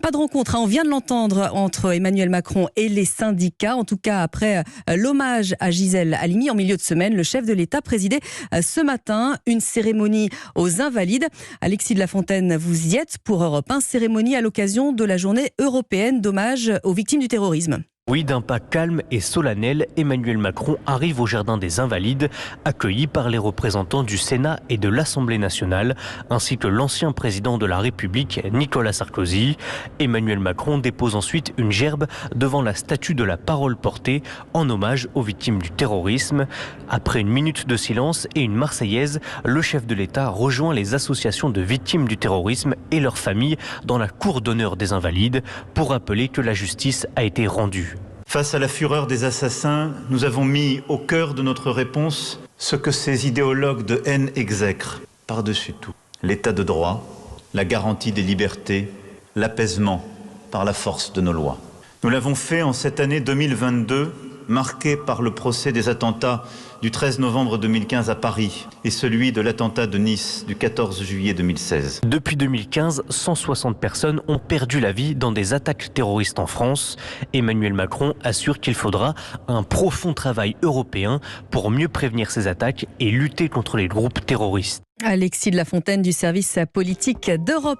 Pas de rencontre, on vient de l'entendre, entre Emmanuel Macron et les syndicats. En tout cas, après l'hommage à Gisèle Halimi en milieu de semaine, le chef de l'État présidait ce matin une cérémonie aux Invalides. Alexis de la Fontaine, vous y êtes pour Europe 1, cérémonie à l'occasion de la journée européenne d'hommage aux victimes du terrorisme. Oui, d'un pas calme et solennel, Emmanuel Macron arrive au Jardin des Invalides, accueilli par les représentants du Sénat et de l'Assemblée nationale, ainsi que l'ancien président de la République, Nicolas Sarkozy. Emmanuel Macron dépose ensuite une gerbe devant la statue de la Parole portée, en hommage aux victimes du terrorisme. Après une minute de silence et une Marseillaise, le chef de l'État rejoint les associations de victimes du terrorisme et leurs familles dans la cour d'honneur des Invalides pour rappeler que la justice a été rendue. Face à la fureur des assassins, nous avons mis au cœur de notre réponse ce que ces idéologues de haine exècrent. Par-dessus tout, l'état de droit, la garantie des libertés, l'apaisement par la force de nos lois. Nous l'avons fait en cette année 2022, marquée par le procès des attentats du 13 novembre 2015 à Paris et celui de l'attentat de Nice du 14 juillet 2016. Depuis 2015, 160 personnes ont perdu la vie dans des attaques terroristes en France. Emmanuel Macron assure qu'il faudra un profond travail européen pour mieux prévenir ces attaques et lutter contre les groupes terroristes. Alexis de la Fontaine du service politique d'Europe